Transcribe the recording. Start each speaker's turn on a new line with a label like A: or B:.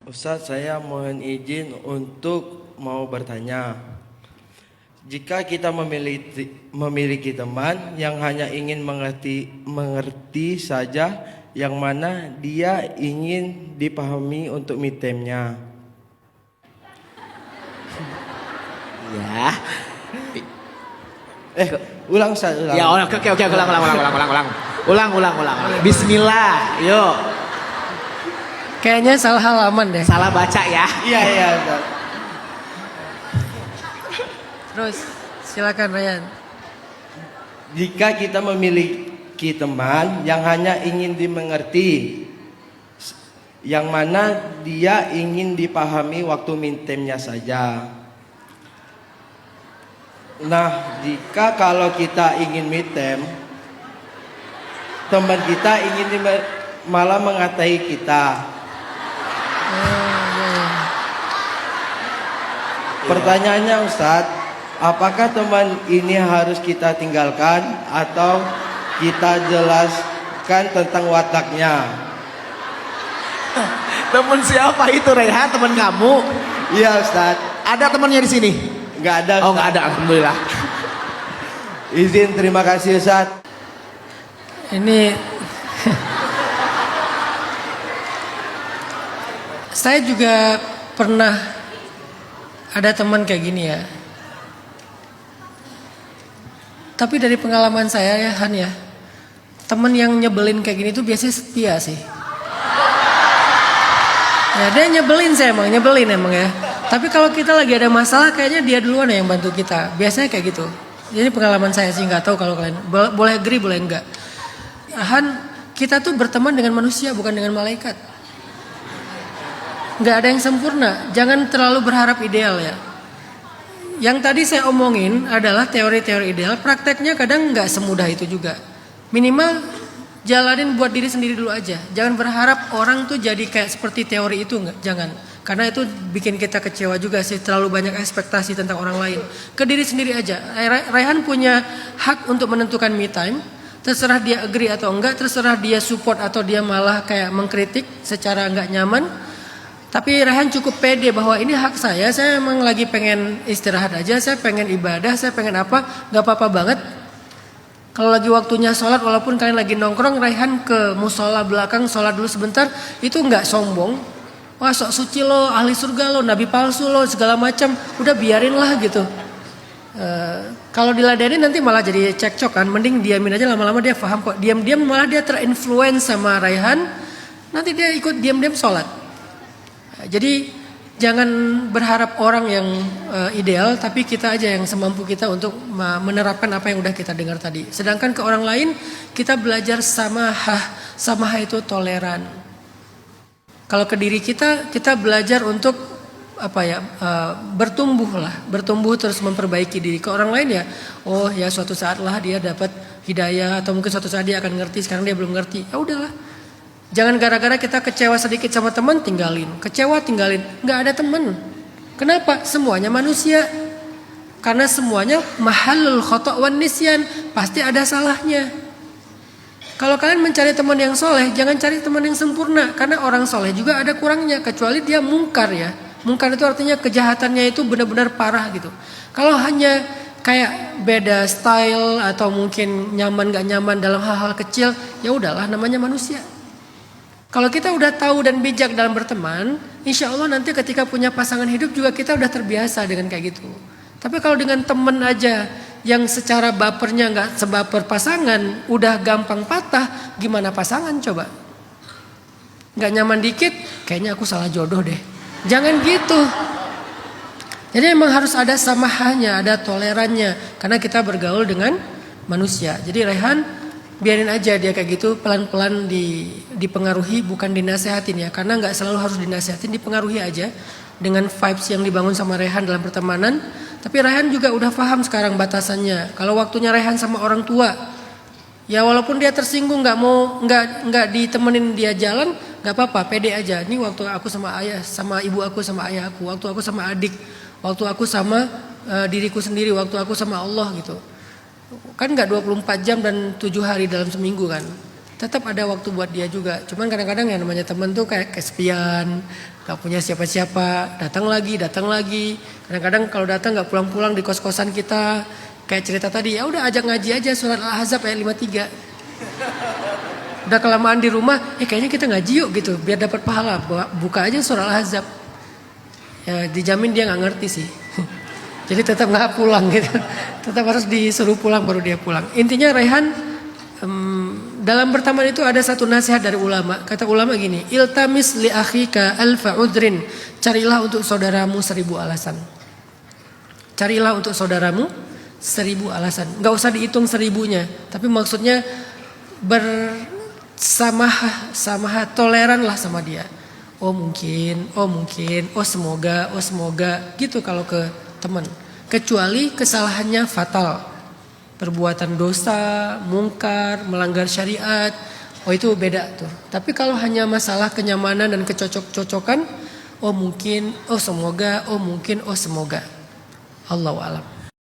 A: Ustadz, saya mohon izin untuk mau bertanya. Jika kita memiliki teman yang hanya ingin mengerti saja, yang mana dia ingin dipahami untuk me time-nya.
B: Ya.
A: Ulang Ustadz, ulang.
B: Ya, oke, ulang. Bismillah, yuk.
C: Kayaknya salah halaman deh.
B: Salah baca ya.
A: Iya, Ustadz.
C: Terus silakan Ryan.
A: Jika kita memiliki teman yang hanya ingin dimengerti, yang mana dia ingin dipahami waktu me time-nya saja. Nah, jika kalau kita ingin me time, teman kita ingin malah mengatai kita. Pertanyaannya Ustadz, apakah teman ini harus kita tinggalkan atau kita jelaskan tentang wataknya?
B: Temen siapa itu, Rehan? Temen kamu?
A: Iya Ustadz.
B: Ada temennya di sini?
A: Nggak ada Ustadz.
B: Oh, nggak ada, alhamdulillah.
A: Izin, terima kasih Ustadz.
C: Ini saya juga pernah ada teman kayak gini ya. Tapi dari pengalaman saya ya Han ya, teman yang nyebelin kayak gini tuh biasanya setia sih. Ya dia nyebelin emang ya. Tapi kalau kita lagi ada masalah kayaknya dia duluan yang bantu kita. Biasanya kayak gitu. Jadi pengalaman saya sih, nggak tahu kalau kalian boleh agree boleh enggak. Han, kita tuh berteman dengan manusia bukan dengan malaikat. Nggak ada yang sempurna. Jangan terlalu berharap ideal ya. Yang tadi saya omongin adalah teori-teori ideal. Prakteknya kadang nggak semudah itu juga. Minimal jalanin buat diri sendiri dulu aja. Jangan berharap orang tuh jadi kayak seperti teori itu, nggak. Jangan. Karena itu bikin kita kecewa juga sih. Terlalu banyak ekspektasi tentang orang lain. Ke diri sendiri aja. Raihan punya hak untuk menentukan me time. Terserah dia agree atau enggak. Terserah dia support atau dia malah kayak mengkritik secara nggak nyaman. Tapi Rehan cukup pede bahwa ini hak saya emang lagi pengen istirahat aja, saya pengen ibadah, saya pengen apa, gak apa-apa banget. Kalau lagi waktunya sholat, walaupun kalian lagi nongkrong, Rehan ke musola belakang sholat dulu sebentar, itu gak sombong. Wah sok suci lo, ahli surga lo, nabi palsu lo, segala macam, udah biarin lah gitu. Kalau diladenin nanti malah jadi cekcok kan, mending diamin aja, lama-lama dia paham kok. Diam-diam malah dia terinfluence sama Rehan, nanti dia ikut diam-diam sholat. Jadi jangan berharap orang yang ideal, tapi kita aja yang semampu kita untuk menerapkan apa yang udah kita dengar tadi. Sedangkan ke orang lain kita belajar samahah itu toleran. Kalau ke diri kita belajar untuk bertumbuh terus memperbaiki diri. Ke orang lain ya, oh ya suatu saat lah dia dapat hidayah atau mungkin suatu saat dia akan ngerti, sekarang dia belum ngerti. Ya udahlah. Jangan gara-gara kita kecewa sedikit sama teman tinggalin, nggak ada teman. Kenapa? Semuanya manusia. Karena semuanya mahalul khata' wan nisyan, pasti ada salahnya. Kalau kalian mencari teman yang soleh, jangan cari teman yang sempurna, karena orang soleh juga ada kurangnya, kecuali dia mungkar ya. Mungkar itu artinya kejahatannya itu benar-benar parah gitu. Kalau hanya kayak beda style atau mungkin nyaman gak nyaman dalam hal-hal kecil, ya udahlah namanya manusia. Kalau kita udah tahu dan bijak dalam berteman, insya Allah nanti ketika punya pasangan hidup juga kita udah terbiasa dengan kayak gitu. Tapi kalau dengan temen aja yang secara bapernya nggak sebaper pasangan, udah gampang patah, gimana pasangan coba? Nggak nyaman dikit, kayaknya aku salah jodoh deh. Jangan gitu. Jadi emang harus ada samahahnya, ada tolerannya, karena kita bergaul dengan manusia. Jadi Rehan, biarin aja dia kayak gitu, pelan-pelan dipengaruhi, bukan dinasehatin ya, karena nggak selalu harus dinasehatin, dipengaruhi aja dengan vibes yang dibangun sama Rehan dalam pertemanan. Tapi Rehan juga udah paham sekarang batasannya. Kalau waktunya Rehan sama orang tua, ya walaupun dia tersinggung, nggak ditemenin dia jalan, nggak apa-apa, pede aja. Ini waktu aku sama ayah, sama ibu aku, sama ayah aku, waktu aku sama adik, waktu aku sama diriku sendiri, waktu aku sama Allah gitu. Kan gak 24 jam dan 7 hari dalam seminggu kan. Tetap ada waktu buat dia juga. Cuman kadang-kadang yang namanya teman tuh kayak kesepian, Gak punya siapa-siapa, datang lagi. Kadang-kadang kalau datang gak pulang-pulang di kos-kosan kita. Kayak cerita tadi, ya udah ajak ngaji aja surat Al-Ahzab ayat 53. Udah kelamaan di rumah, kayaknya kita ngaji yuk gitu, biar dapat pahala. Buka aja surat Al-Ahzab. Ya dijamin dia gak ngerti sih. Jadi tetap gak pulang gitu. Tetap harus disuruh pulang baru dia pulang. Intinya Raihan, dalam berteman itu ada satu nasihat dari ulama. Kata ulama gini, iltamis li akhika alfa udrin. Carilah untuk saudaramu 1000 alasan. Carilah untuk saudaramu 1000 alasan. Gak usah dihitung 1000-nya. Tapi maksudnya bersamaha toleran lah sama dia. Oh mungkin, oh semoga gitu kalau ke teman. Kecuali kesalahannya fatal. Perbuatan dosa, mungkar, melanggar syariat. Oh itu beda tuh. Tapi kalau hanya masalah kenyamanan dan kecocok-cocokan, oh mungkin, oh semoga, oh mungkin, oh semoga. Allahu a'lam.